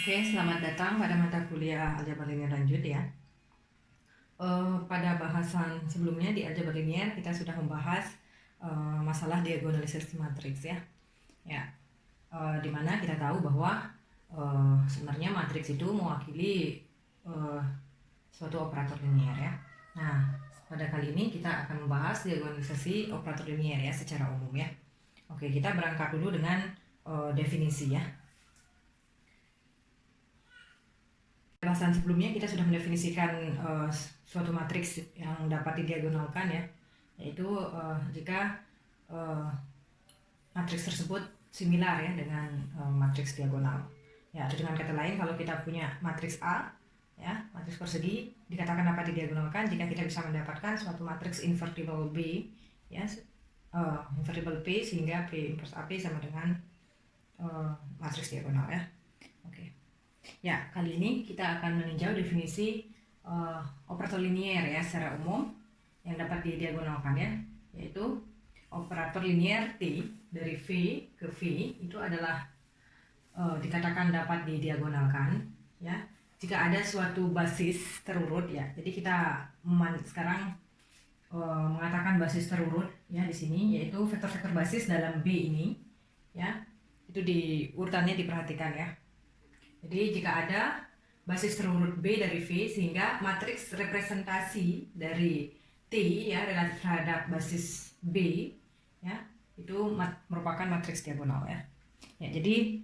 Oke, selamat datang pada mata kuliah aljabar linear lanjut ya. Pada bahasan sebelumnya di aljabar linear kita sudah membahas masalah diagonalisasi matriks ya. Dimana kita tahu bahwa sebenarnya matriks itu mewakili suatu operator linear ya. Nah, pada kali ini kita akan membahas diagonalisasi operator linear ya secara umum ya. Oke, kita berangkat dulu dengan definisi ya. Bahasan sebelumnya kita sudah mendefinisikan suatu matriks yang dapat didiagonalkan ya, yaitu jika matriks tersebut similar ya dengan matriks diagonal. Ya, atau dengan kata lain, kalau kita punya matriks A ya, matriks persegi dikatakan dapat didiagonalkan jika kita bisa mendapatkan suatu matriks invertible B ya, invertible P sehingga P inverse AP sama dengan matriks diagonal ya. Oke. Ya, kali ini kita akan meninjau definisi operator linier ya secara umum yang dapat didiagonalkan ya, yaitu operator linier T dari V ke V itu adalah dikatakan dapat didiagonalkan ya jika ada suatu basis terurut ya. Jadi kita sekarang mengatakan basis terurut ya di sini, yaitu vektor-vektor basis dalam B ini ya. Itu di urutannya diperhatikan ya. Jadi jika ada basis terurut B dari V sehingga matriks representasi dari T ya relatif terhadap basis B ya itu merupakan matriks diagonal ya. Ya, jadi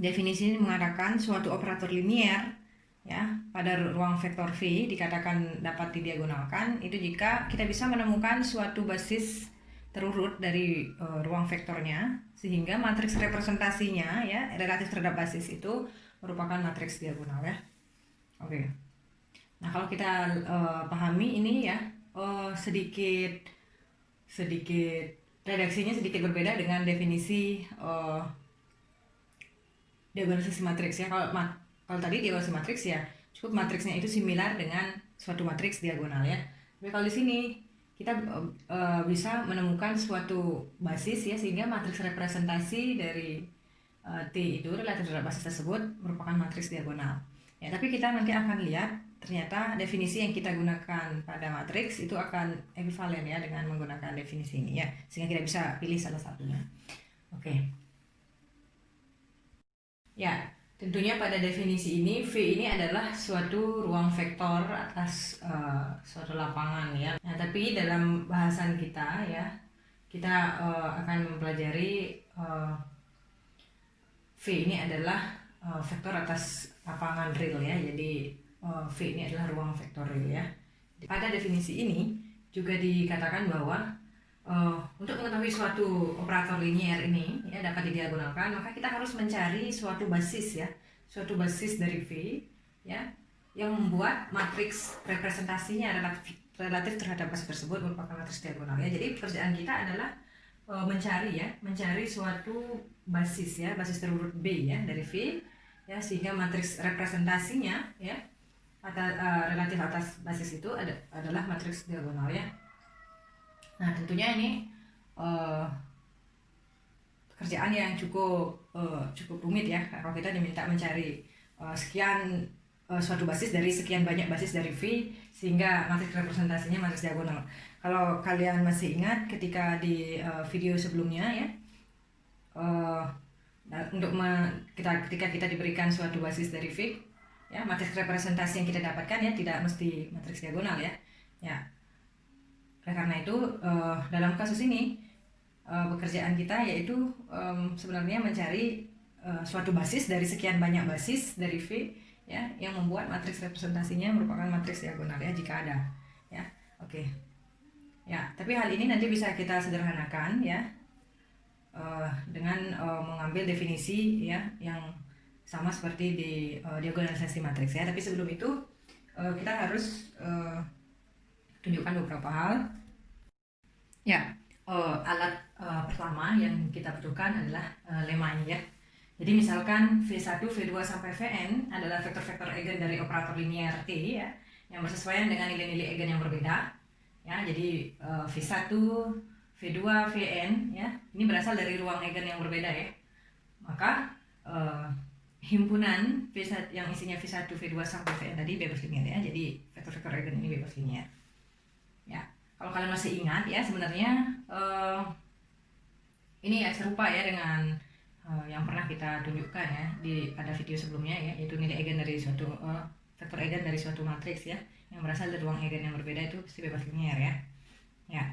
definisi ini mengatakan suatu operator linier ya pada ruang vektor V dikatakan dapat didiagonalkan itu jika kita bisa menemukan suatu basis terurut dari ruang vektornya sehingga matriks representasinya ya relatif terhadap basis itu merupakan matriks diagonal ya. Oke. Nah, kalau kita pahami ini ya sedikit redaksinya sedikit berbeda dengan definisi diagonalisasi matriks ya. Kalau tadi diagonalisasi matriks ya cukup matriksnya itu similar dengan suatu matriks diagonal ya. Tapi kalau di sini kita bisa menemukan suatu basis ya sehingga matriks representasi dari T itu relatif terhadap basis tersebut merupakan matriks diagonal. Ya, tapi kita nanti akan lihat ternyata definisi yang kita gunakan pada matriks itu akan ekivalen ya dengan menggunakan definisi ini ya, sehingga kita bisa pilih salah satunya. Oke. Ya, tentunya pada definisi ini V ini adalah suatu ruang vektor atas suatu lapangan ya. Nah, tapi dalam bahasan kita ya, kita akan mempelajari V ini adalah vektor atas lapangan real ya. Jadi V ini adalah ruang vektor real ya. Pada definisi ini juga dikatakan bahwa untuk mengetahui suatu operator linier ini ya dapat didiagonalkan, maka kita harus mencari suatu basis ya, suatu basis dari V ya yang membuat matriks representasinya relatif terhadap basis tersebut merupakan matriks diagonal ya. Jadi pekerjaan kita adalah mencari suatu basis ya, basis terurut B ya dari V ya sehingga matriks representasinya ya relatif atas basis itu adalah matriks diagonal ya. Nah, tentunya ini pekerjaan yang cukup rumit ya kalau kita diminta mencari sekian suatu basis dari sekian banyak basis dari V sehingga matriks representasinya matriks diagonal. Kalau kalian masih ingat ketika di video sebelumnya ya, ketika kita diberikan suatu basis dari V ya, matriks representasi yang kita dapatkan ya tidak mesti matriks diagonal ya. Ya. Karena itu dalam kasus ini pekerjaan kita yaitu sebenarnya mencari suatu basis dari sekian banyak basis dari V ya yang membuat matriks representasinya merupakan matriks diagonal ya jika ada ya. Oke. Ya, tapi hal ini nanti bisa kita sederhanakan ya dengan mengambil definisi ya yang sama seperti di diagonalisasi matriks ya. Tapi sebelum itu kita harus tunjukkan beberapa hal. Ya, alat pertama yang kita butuhkan adalah lemma ini ya. Jadi misalkan V1, V2 sampai Vn adalah vektor-vektor eigen dari operator linier T ya, yang bersesuaian dengan nilai-nilai eigen yang berbeda. Ya, jadi V1, V2, Vn ya, ini berasal dari ruang eigen yang berbeda ya. Maka himpunan V1 yang isinya V1, V2 sampai Vn tadi bebas linier ya. Jadi vektor-vektor eigen ini bebas linier. Ya, kalau kalian masih ingat ya sebenarnya ini ya serupa ya dengan yang pernah kita tunjukkan ya di pada video sebelumnya ya, yaitu nilai eigen dari suatu vektor eigen dari suatu matriks ya yang berasal dari ruang eigen yang berbeda itu pasti bebas linier ya. Ya,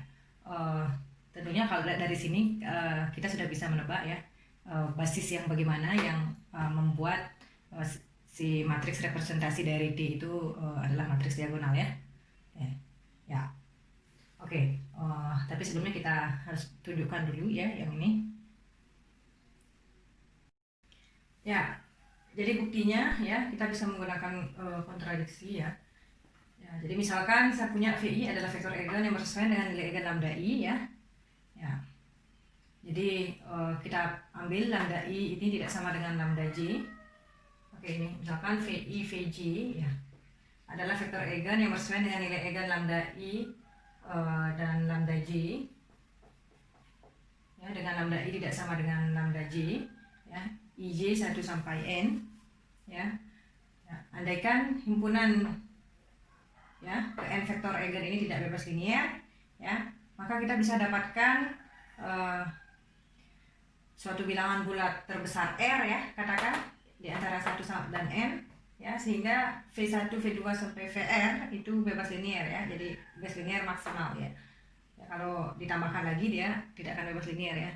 tentunya kalau dari sini kita sudah bisa menebak ya basis yang bagaimana yang membuat si matriks representasi dari D itu adalah matriks diagonal ya. Ya. Oke, tapi sebelumnya kita harus tunjukkan dulu ya yang ini. Ya, jadi buktinya ya kita bisa menggunakan kontradiksi ya. Ya, jadi misalkan saya punya VI adalah vektor eigen yang bersesuaian dengan nilai eigen lambda I ya. Ya. Jadi kita ambil lambda I ini tidak sama dengan lambda J. Oke, ini misalkan VI VJ ya adalah vektor eigen yang bersesuaian dengan nilai eigen lambda I dan lambda J. Ya, dengan lambda I tidak sama dengan lambda J ya. IJ 1 sampai N ya. Andaikan himpunan ya ke n vektor eigen ini tidak bebas linier ya, maka kita bisa dapatkan suatu bilangan bulat terbesar R ya, katakan di antara 1 dan N ya, sehingga V1, V2 sampai VR itu bebas linier ya. Jadi bebas linier maksimal ya. Kalau ditambahkan lagi dia tidak akan bebas linier ya.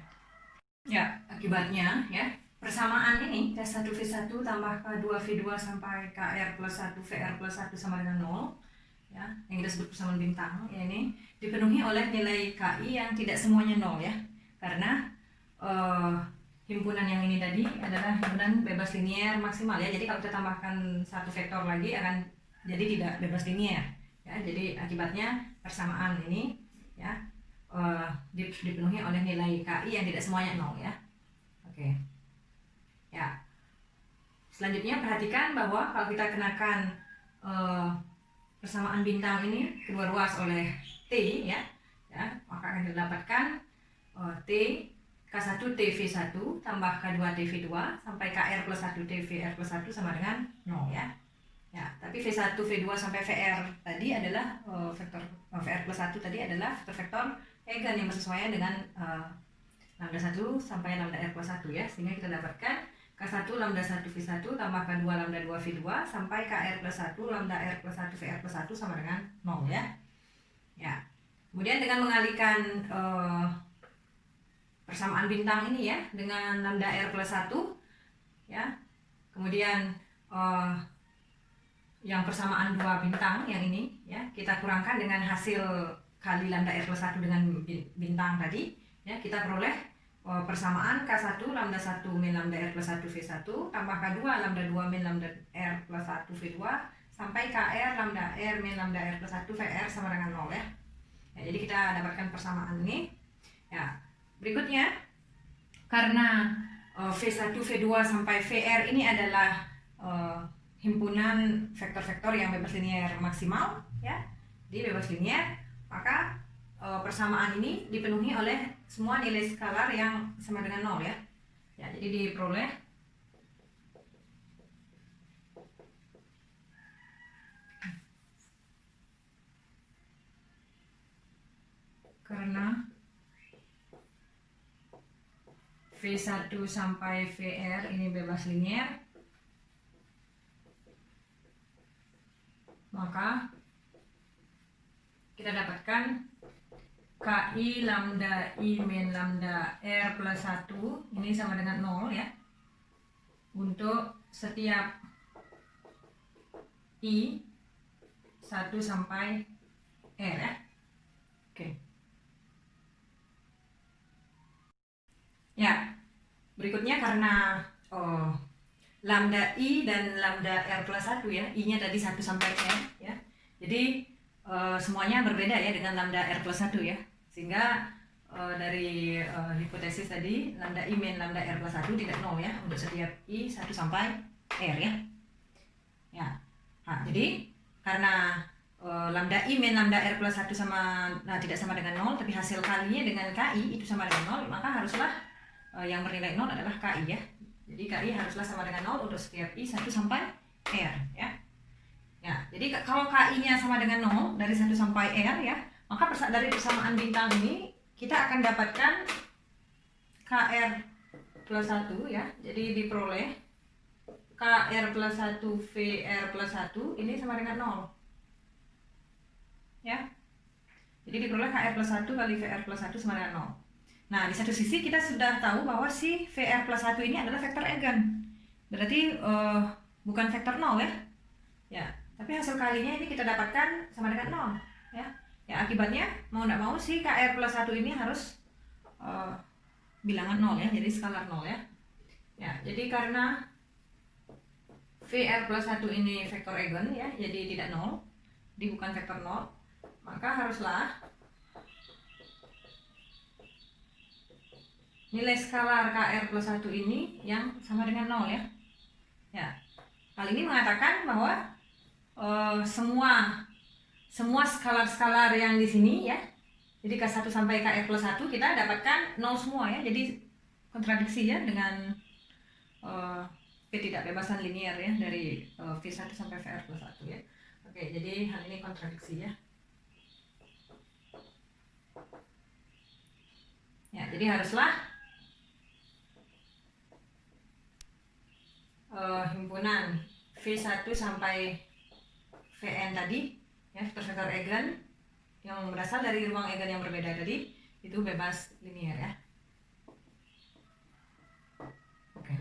Ya, akibatnya ya persamaan ini K1 V1 tambah K2 V2 sampai KR plus 1 VR plus 1 sama dengan 0 ya, yang kita sebut persamaan bintang ya, ini dipenuhi oleh nilai KI yang tidak semuanya 0 ya, karena himpunan yang ini tadi adalah himpunan bebas linier maksimal ya. Jadi kalau kita tambahkan satu vektor lagi akan jadi tidak bebas linier ya. Jadi akibatnya persamaan ini ya dipenuhi oleh nilai KI yang tidak semuanya 0 ya. Oke. Ya. Selanjutnya perhatikan bahwa kalau kita kenakan persamaan bintang ini kedua ruas oleh T ya, maka akan didapatkan T K1 TV1 tambah K2 TV2 sampai KR plus 1 TVR plus 1 sama dengan 0 ya. Ya, tapi V1, V2 sampai VR tadi adalah vektor VR plus 1 tadi adalah vektor eigen yang bersesuaian dengan lambda 1 sampai lambda R plus 1 ya, sehingga kita dapatkan K1 lambda 1 V1 tambah K2 lambda 2 V2 sampai KR plus 1 lambda R plus 1 VR plus 1 sama dengan 0 ya. Ya. Kemudian dengan mengalihkan persamaan bintang ini ya dengan lambda R plus 1 ya. Kemudian yang persamaan dua bintang yang ini ya kita kurangkan dengan hasil kali lambda R plus 1 dengan bintang tadi ya, kita peroleh persamaan K1 lambda 1 min lambda R plus 1 V1 tambah K2 lambda 2 min lambda R plus 1 V2 sampai KR lambda R min lambda R plus 1 VR sama dengan 0 ya. Ya, jadi kita dapatkan persamaan ini ya. Berikutnya, karena V1, V2 sampai VR ini adalah himpunan vektor-vektor yang bebas linier maksimal ya, di bebas linier, maka persamaan ini dipenuhi oleh semua nilai skalar yang sama dengan 0 ya. Ya, jadi diperoleh karena V1 sampai VR ini bebas linier, maka kita dapatkan KI lambda I min lambda R plus 1 ini sama dengan 0 ya, untuk setiap I 1 sampai R ya. Oke. Ya, berikutnya karena lambda I dan lambda R plus 1 ya, I-nya tadi 1 sampai R ya. Jadi semuanya berbeda ya dengan lambda R plus 1 ya. Sehingga dari hipotesis tadi lambda I min lambda R plus 1 tidak 0 ya untuk setiap I 1 sampai R ya. Ya. Nah, jadi karena lambda I min lambda R plus 1 tidak sama dengan 0, tapi hasil kalinya dengan KI itu sama dengan 0, maka haruslah yang bernilai 0 adalah KI ya. Jadi KI haruslah sama dengan 0 untuk setiap I 1 sampai R ya. Ya, jadi kalau KI-nya sama dengan 0 dari 1 sampai R ya, maka dari persamaan bintang ini kita akan dapatkan KR plus 1 ya. Jadi diperoleh KR plus 1 VR plus 1 ini sama dengan 0 ya. Jadi diperoleh KR plus 1 kali VR plus 1 sama dengan 0. Nah, di satu sisi kita sudah tahu bahwa si VR plus 1 ini adalah vektor eigen. Berarti bukan vektor 0 ya. Ya, tapi hasil kalinya ini kita dapatkan sama dengan 0 ya. Ya, akibatnya mau tidak mau si KR plus 1 ini harus bilangan 0 ya, jadi skalar 0 ya. Ya, jadi karena VR plus 1 ini vektor eigen ya, jadi tidak 0, dia bukan vektor 0, maka haruslah nilai skalar KR plus 1 ini yang sama dengan 0 ya. Ya, hal ini mengatakan bahwa semua skalar-skalar yang di sini ya, jadi K1 sampai KR plus 1 kita dapatkan 0 semua ya, jadi kontradiksi ya dengan ketidakbebasan linear ya dari V1 sampai VR plus 1 ya. Oke, jadi hal ini kontradiksi ya. Ya, jadi haruslah himpunan V1 sampai Vn tadi ya, vektor-vektor eigen yang berasal dari ruang eigen yang berbeda tadi itu bebas linear ya. Oke.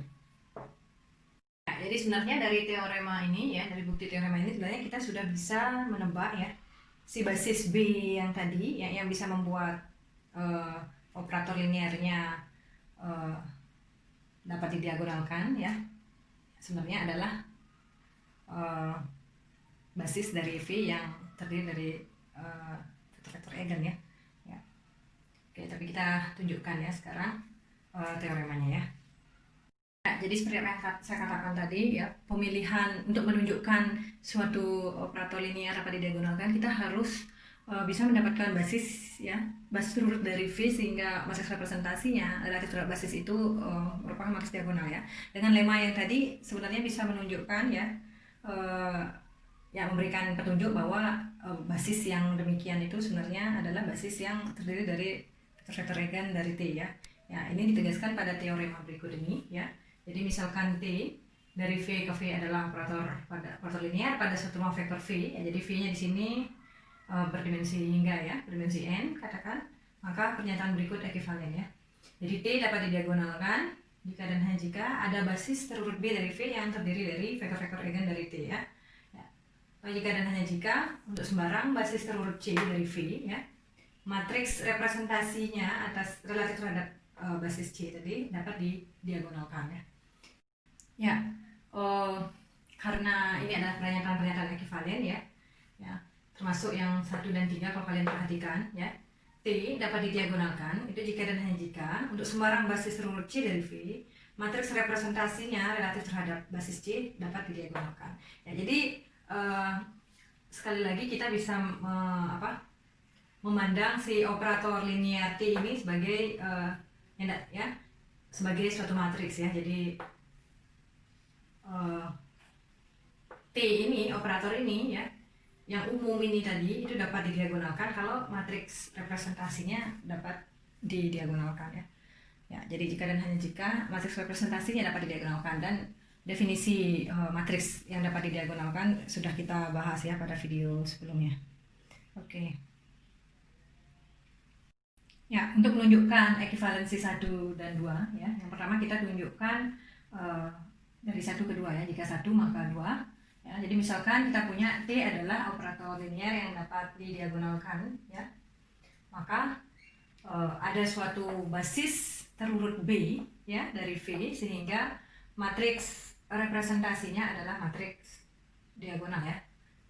Nah, jadi sebenarnya dari teorema ini ya, dari bukti teorema ini sebenarnya kita sudah bisa menebak ya si basis B yang tadi ya, yang bisa membuat operator linearnya dapat didiagonalkan ya, sebenarnya adalah basis dari V yang terdiri dari vektor-vektor eigen ya. Ya. Oke, tapi kita tunjukkan ya sekarang teoremanya ya. Nah, jadi seperti apa yang saya katakan tadi ya, pemilihan untuk menunjukkan suatu operator linear dapat didiagonalkan, kita harus bisa mendapatkan basis ya, basis urut dari V sehingga matriks representasinya relatif terhadap basis itu merupakan matriks diagonal ya. Dengan lemma yang tadi sebenarnya bisa menunjukkan ya, yang memberikan petunjuk bahwa basis yang demikian itu sebenarnya adalah basis yang terdiri dari vektor eigen dari T ya. Ya, ini ditegaskan pada teorema berikut ini ya. Jadi misalkan T dari V ke V adalah operator linear pada suatu ruang vektor V ya, jadi V-nya di sini berdimensi hingga ya, berdimensi n katakan, maka pernyataan berikut ekivalen ya. Jadi T dapat didiagonalkan jika dan hanya jika ada basis terurut B dari V yang terdiri dari vektor-vektor eigen dari T ya. Jika dan hanya jika untuk sembarang basis terurut C dari V ya, matriks representasinya atas relatif terhadap basis C tadi dapat didiagonalkan ya. Ya, karena ini adalah pernyataan-pernyataan ekivalen ya, termasuk yang 1 dan 3 kalau kalian perhatikan ya. T dapat didiagonalkan itu jika dan hanya jika untuk sembarang basis terurut C dari V, matriks representasinya relatif terhadap basis C dapat didiagonalkan. Ya, jadi sekali lagi kita bisa memandang si operator linear T ini sebagai sebagai suatu matriks ya. Jadi T ini, operator ini ya, yang umum ini tadi itu dapat didiagonalkan kalau matriks representasinya dapat didiagonalkan ya. Ya, jadi jika dan hanya jika matriks representasinya dapat didiagonalkan, dan definisi matriks yang dapat didiagonalkan sudah kita bahas ya pada video sebelumnya. Oke. Ya, untuk menunjukkan ekivalensi 1 dan 2 ya. Yang pertama kita tunjukkan dari 1 ke 2 ya. Jika 1 maka 2. Ya, jadi misalkan kita punya T adalah operator linear yang dapat didiagonalkan ya. Maka ada suatu basis terurut B ya dari V sehingga matriks representasinya adalah matriks diagonal ya.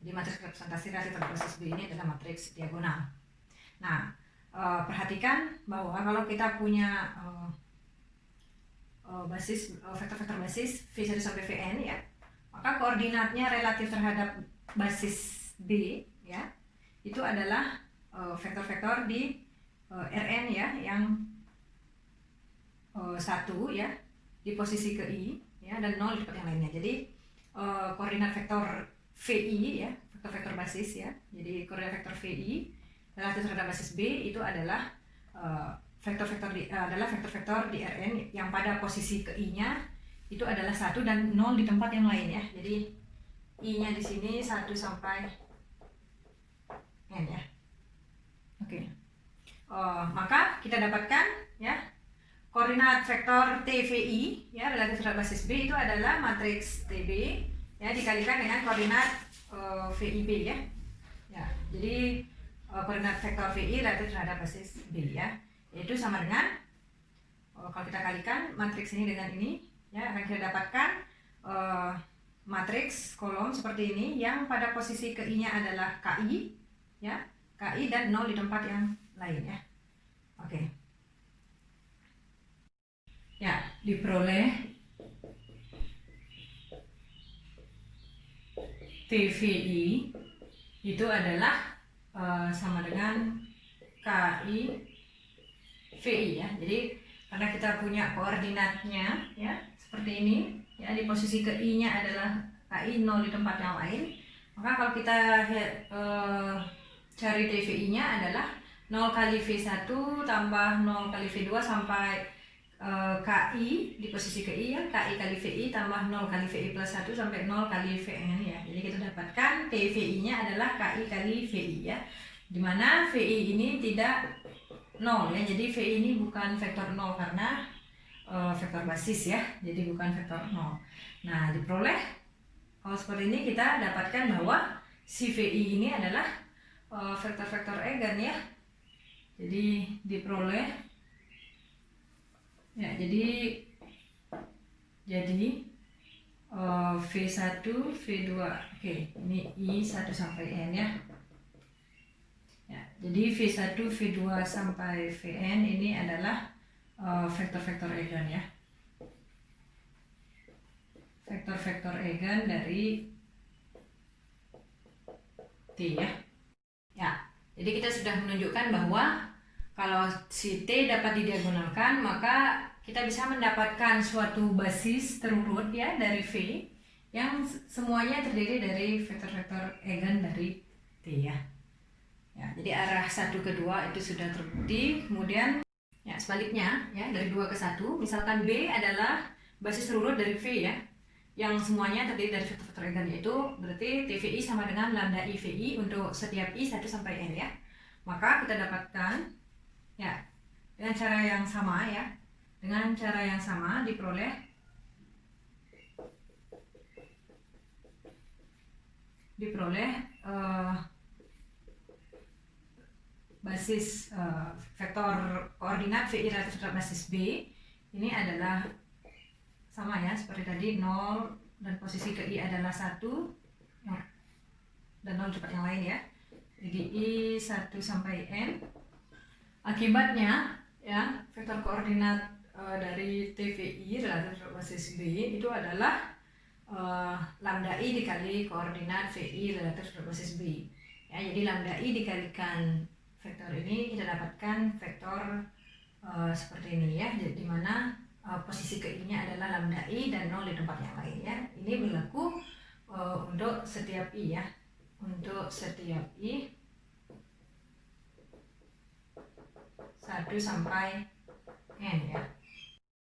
Jadi matriks representasi relatif terhadap basis B ini adalah matriks diagonal. Nah, perhatikan bahwa kalau kita punya basis vektor-vektor basis V1 sampai Vn ya, maka koordinatnya relatif terhadap basis B ya, itu adalah vektor-vektor di Rn ya, yang 1 ya, di posisi ke I, ya, dan 0 di tempat yang lainnya. Jadi koordinat vektor VI, ya, vektor basis, ya. Jadi koordinat vektor VI relatif terhadap basis B itu adalah vektor-vektor di Rn yang pada posisi ke I-nya itu adalah 1 dan 0 di tempat yang lain, ya. Jadi I-nya di sini 1 sampai N, ya. Oke. Maka kita dapatkan, ya, koordinat vektor TVI, ya, relatif terhadap basis B itu adalah matriks TB, ya, dikalikan dengan koordinat VIB, ya. Ya, jadi koordinat vektor VI relatif terhadap basis B, ya, yaitu sama dengan kalau kita kalikan matriks ini dengan ini, ya, akan kita dapatkan matriks kolom seperti ini yang pada posisi ke I-nya adalah KI, ya, KI dan 0 di tempat yang lain, ya. Oke. Ya, diperoleh TVI itu adalah sama dengan KI VI, ya. Jadi karena kita punya koordinatnya, ya, seperti ini, ya, di posisi ke I-nya adalah KI, 0 di tempat yang lain, maka kalau kita cari TVI-nya adalah 0 kali V1 tambah 0 kali V2 sampai KI di posisi ke I, ya, KI kali VI tambah 0 kali VI plus 1 sampai 0 kali VN, ya. Jadi kita dapatkan TVI-nya adalah KI kali VI, ya, dimana VI ini tidak 0, ya. Jadi VI ini bukan vektor 0 karena vektor basis, ya, jadi bukan vektor 0. Nah, diperoleh kalau seperti ini kita dapatkan bahwa si VI ini adalah vektor-vektor eigen, ya. Jadi diperoleh, ya, jadi V1, V2, oke, ini I1 sampai N, ya. Ya, jadi V1, V2 sampai Vn ini adalah vektor-vektor eigen, ya. Vektor-vektor eigen dari T, ya. Ya, jadi kita sudah menunjukkan bahwa kalau si T dapat didiagonalkan, maka kita bisa mendapatkan suatu basis terurut, ya, dari V yang semuanya terdiri dari vektor-vektor eigen dari T, ya. Ya, jadi arah 1 ke 2 itu sudah terbukti. Kemudian, ya, sebaliknya, ya, dari 2 ke 1, misalkan B adalah basis terurut dari V, ya, yang semuanya terdiri dari vektor-vektor eigen, yaitu berarti TVI sama dengan lambda I VI untuk setiap I 1 sampai N, ya. Maka kita dapatkan, ya, dengan cara yang sama, ya, dengan cara yang sama diperoleh basis vektor koordinat VI relatif terhadap basis B ini adalah sama, ya, seperti tadi, 0 dan posisi ke I adalah 1, ya, dan 0 tempat yang lain, ya. Jadi I 1 sampai N. Akibatnya, ya, vektor koordinat dari TVI relatif terhadap basis B itu adalah lambda I dikali koordinat VI relatif terhadap basis B, ya. Jadi lambda I dikalikan vektor ini kita dapatkan vektor seperti ini, ya, di mana posisi ke I-nya adalah lambda I dan 0 di tempat yang lain, ya. Ini berlaku untuk setiap I, ya. Untuk setiap I 1 sampai N, ya.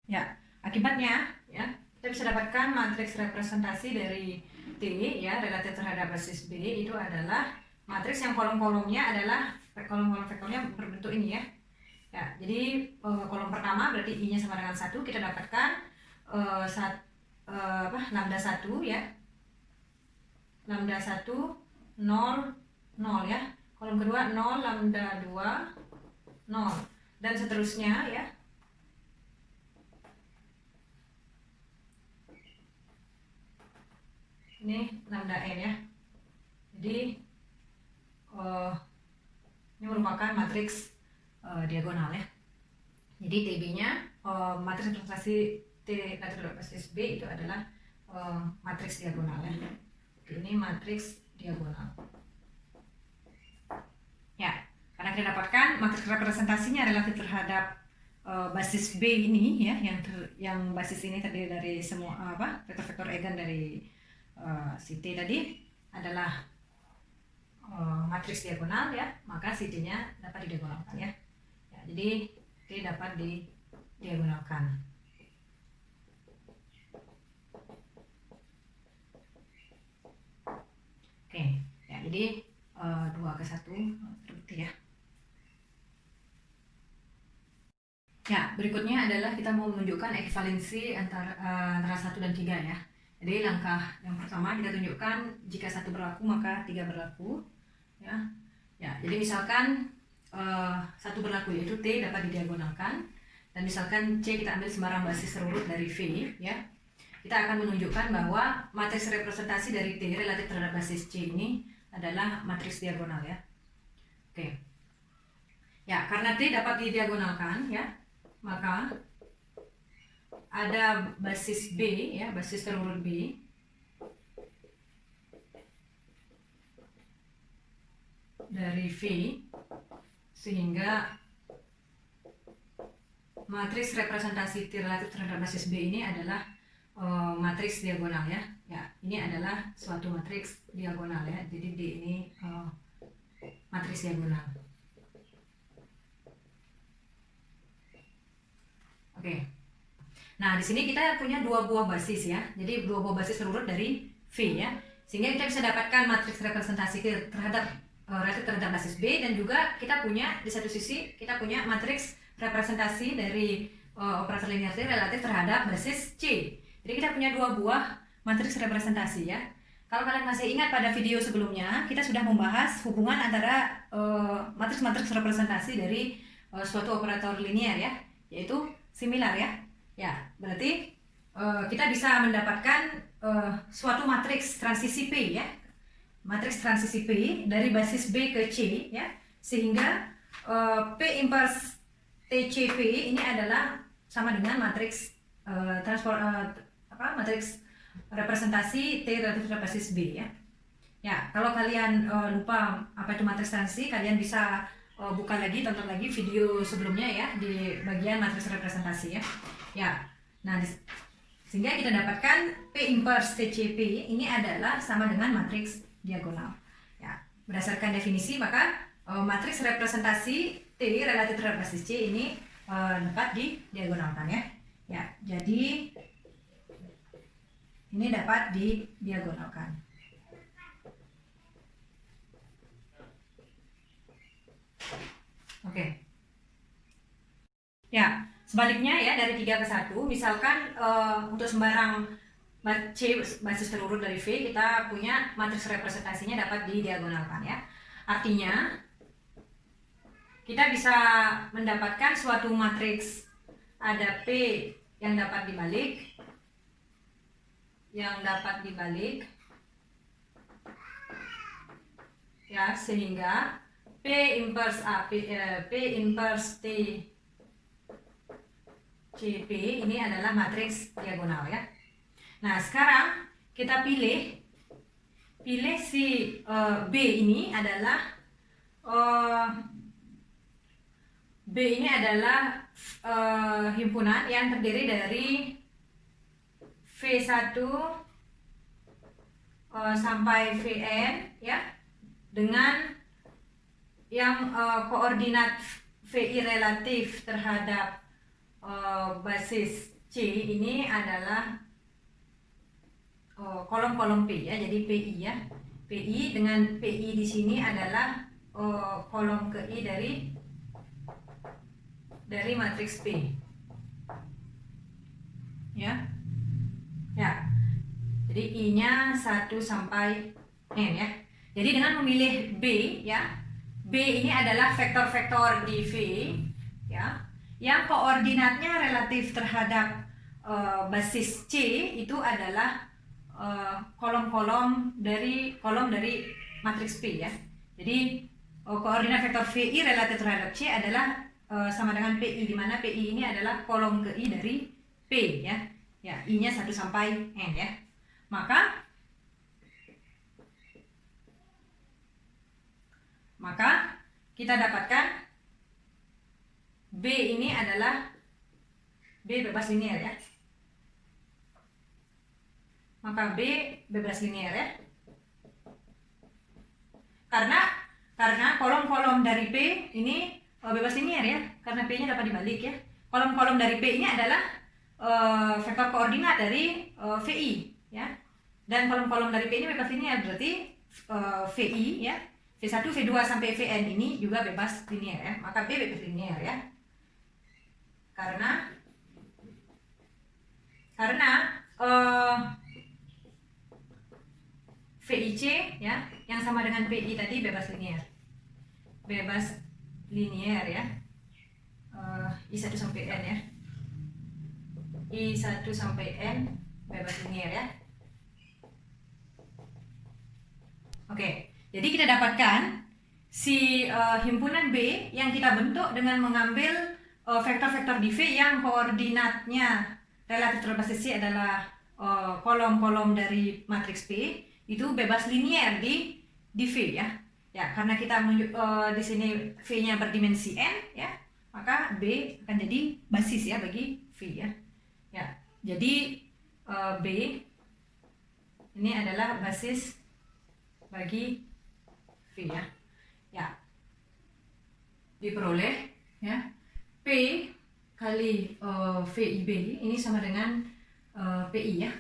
Ya, akibatnya, ya, kita bisa dapatkan matriks representasi dari T, ya, relatif terhadap basis B itu adalah matriks yang kolom-kolomnya adalah kolom-kolom vektornya berbentuk ini, ya. Ya, jadi kolom pertama berarti I-nya sama dengan 1, kita dapatkan lambda 1, ya. Lambda 1 0 0, ya. Kolom kedua 0, lambda 2 0 dan seterusnya, ya. Ini lambda N, ya. Jadi ini merupakan matriks diagonal, ya. Jadi TB-nya matriks representasi T relatif terhadap basis B itu adalah matriks diagonal, ya. Ini matriks diagonal. Ya, karena kita dapatkan matriks representasinya relatif terhadap basis B ini ya, yang basis ini terdiri dari semua vektor-vektor eigen dari si T tadi adalah matriks diagonal ya, maka si T-nya dapat didiagonalkan ya. Jadi T dapat didiagonalkan. Oke, ya jadi 2/1 terbukti ya. Ya, berikutnya adalah kita mau menunjukkan ekivalensi antara 1 dan 3 ya. Jadi langkah yang pertama kita tunjukkan jika 1 berlaku maka 3 berlaku ya. Ya, jadi misalkan 1 berlaku yaitu T dapat didiagonalkan, dan misalkan C kita ambil sembarang basis terurut dari V ya. Kita akan menunjukkan bahwa matriks representasi dari T relatif terhadap basis C ini adalah matriks diagonal ya. Oke. Ya, karena T dapat didiagonalkan ya, maka ada basis B ya, basis terurut B dari V, sehingga matriks representasi T relatif terhadap basis B ini adalah matriks diagonal ya. Ya, ini adalah suatu matriks diagonal ya. Jadi D ini matriks diagonal. Oke. Nah, di sini kita punya 2 buah basis ya. Jadi 2 buah basis terurut dari V ya. Sehingga kita bisa dapatkan matriks representasi terhadap relatif terhadap basis B, dan juga kita punya di satu sisi kita punya matriks representasi dari operator linear T relatif terhadap basis C. Jadi kita punya 2 buah matriks representasi ya. Kalau kalian masih ingat pada video sebelumnya, kita sudah membahas hubungan antara matriks-matriks representasi dari suatu operator linear ya, yaitu similar ya. Ya, berarti kita bisa mendapatkan suatu matriks transisi P ya. Matriks transisi P dari basis B ke C ya. Sehingga P inverse TCP ini adalah sama dengan matriks matriks representasi T relatif terhadap basis B ya. Ya, kalau kalian lupa apa itu matriks transisi, kalian bisa buka lagi, tonton lagi video sebelumnya ya di bagian matriks representasi ya. Ya, nah sehingga kita dapatkan P inverse TCP ini adalah sama dengan matriks diagonal. Ya, berdasarkan definisi maka matriks representasi T relatif terhadap basis C ini dapat didiagonalkan ya. Ya, jadi ini dapat didiagonalkan. Oke. Ya, sebaliknya ya dari 3 ke 1, misalkan untuk sembarang C basis terurut dari V kita punya matriks representasinya dapat didiagonalkan ya. Artinya kita bisa mendapatkan suatu matriks ada P yang dapat dibalik ya, sehingga P inverse T CP ini adalah matriks diagonal ya. Nah, sekarang kita pilih si B ini adalah himpunan yang terdiri dari V1 sampai Vn ya, dengan yang koordinat VI relatif terhadap basis C ini adalah kolom-kolom P ya, jadi PI ya. PI dengan PI di sini adalah kolom ke I dari matriks P. Ya. Ya. Jadi I-nya 1 sampai N ya. Jadi dengan memilih B ya. B ini adalah vektor-vektor di V ya, yang koordinatnya relatif terhadap basis C itu adalah kolom dari matriks P ya. Jadi koordinat vektor VI relatif terhadap C adalah sama dengan PI, di mana PI ini adalah kolom ke I dari P ya. Ya, I-nya 1 sampai N ya. Maka kita dapatkan B ini adalah B bebas linier ya. Maka B bebas linier ya. Karena kolom-kolom dari P ini bebas linier ya, karena P-nya dapat dibalik ya. Kolom-kolom dari P ini adalah vektor koordinat dari VI ya. Dan kolom-kolom dari P ini bebas linier, berarti VI ya, V1, V2 sampai Vn ini juga bebas linier ya. Maka B bebas linier ya. Karena VIC ya, yang sama dengan PI tadi bebas linier. Bebas linier ya. I1 sampai N ya. I1 sampai N bebas linier ya. Oke, jadi kita dapatkan si himpunan B yang kita bentuk dengan mengambil vektor-vektor di V yang koordinatnya relatif terbasis C adalah kolom-kolom dari matriks P, itu bebas linier di V ya. Ya, karena kita di sini V-nya berdimensi N ya, maka B akan jadi basis ya bagi V ya. Ya, jadi B ini adalah basis bagi V ya. Ya. Diperoleh ya. P kali VIB ini sama dengan PI ya.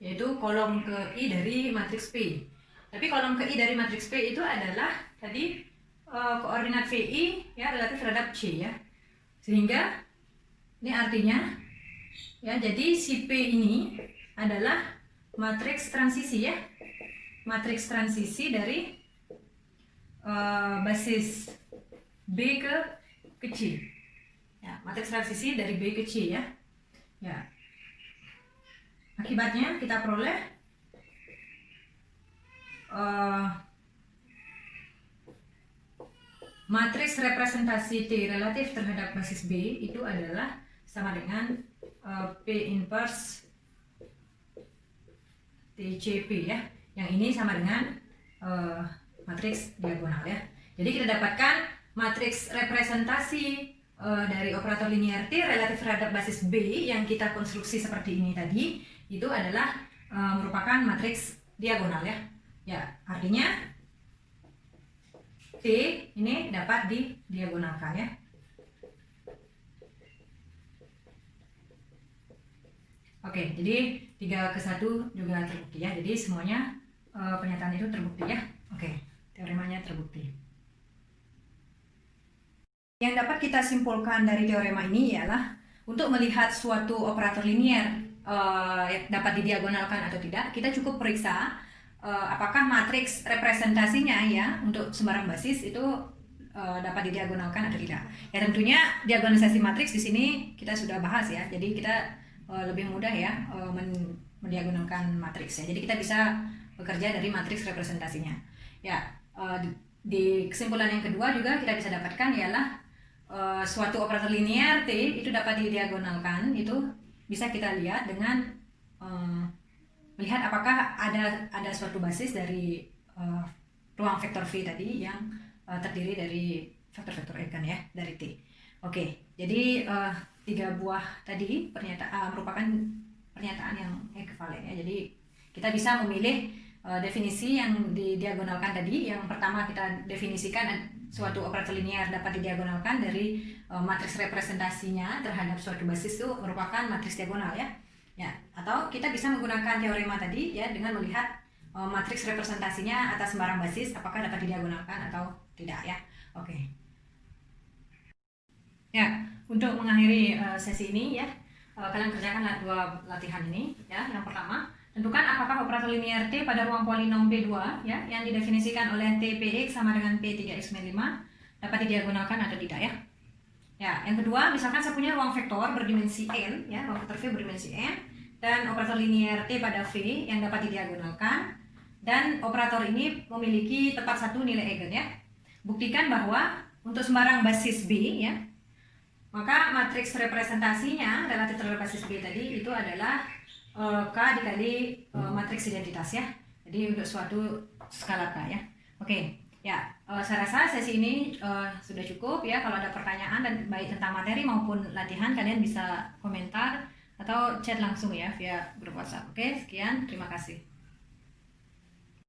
Yaitu kolom ke I dari matriks P. Tapi kolom ke I dari matriks P itu adalah tadi koordinat VI ya relatif terhadap C ya. Sehingga ini artinya ya, jadi si P ini adalah matriks transisi ya. Matriks transisi dari basis B ke C. Ya, matriks transisi dari B ke C ya. Ya. Akibatnya kita peroleh matriks representasi T relatif terhadap basis B itu adalah sama dengan P inverse TCP ya. Yang ini sama dengan matriks diagonal ya. Jadi kita dapatkan matriks representasi dari operator linear T relatif terhadap basis B yang kita konstruksi seperti ini tadi, itu adalah merupakan matriks diagonal ya. Ya, artinya T ini dapat didiagonalkan ya. Oke, jadi 3/1 juga terbukti ya. Jadi semuanya pernyataan itu terbukti ya. Oke, teoremanya terbukti. Yang dapat kita simpulkan dari teorema ini ialah untuk melihat suatu operator linier dapat didiagonalkan atau tidak, kita cukup periksa apakah matriks representasinya ya untuk sembarang basis itu dapat didiagonalkan atau tidak. Ya tentunya diagonalisasi matriks di sini kita sudah bahas ya. Jadi kita lebih mudah ya mendiagonalkan matriks ya. Jadi kita bisa bekerja dari matriks representasinya. Ya, di kesimpulan yang kedua juga kita bisa dapatkan ialah suatu operator linear T itu dapat didiagonalkan, itu bisa kita lihat dengan melihat apakah ada suatu basis dari ruang vektor V tadi yang terdiri dari vektor-vektor eigen ya dari T. Oke, jadi 3 buah tadi merupakan pernyataan yang ekivalen ya. Jadi kita bisa memilih definisi yang didiagonalkan tadi. Yang pertama kita definisikan suatu operator linear dapat didiagonalkan dari matriks representasinya terhadap suatu basis itu merupakan matriks diagonal ya. Ya, atau kita bisa menggunakan teorema tadi ya dengan melihat matriks representasinya atas sembarang basis apakah dapat didiagonalkan atau tidak ya. Oke. Ya, untuk mengakhiri sesi ini ya, kalian kerjakan 2 latihan ini ya. Yang pertama, tentukan apakah operator linear T pada ruang polinom P2 ya yang didefinisikan oleh T(Px) sama dengan P3x-5 dapat didiagonalkan atau tidak ya. Ya, yang kedua, misalkan saya punya ruang vektor berdimensi n ya, ruang vektor V berdimensi n dan operator linear T pada V yang dapat didiagonalkan dan operator ini memiliki tepat satu nilai eigen ya. Buktikan bahwa untuk sembarang basis B ya, maka matriks representasinya relatif terhadap basis B tadi itu adalah K dikali matriks identitas ya. Jadi untuk suatu skala K ya. Oke. Ya, saya rasa sesi ini sudah cukup ya. Kalau ada pertanyaan dan baik tentang materi maupun latihan, kalian bisa komentar atau chat langsung ya via grup WhatsApp. Oke, sekian. Terima kasih.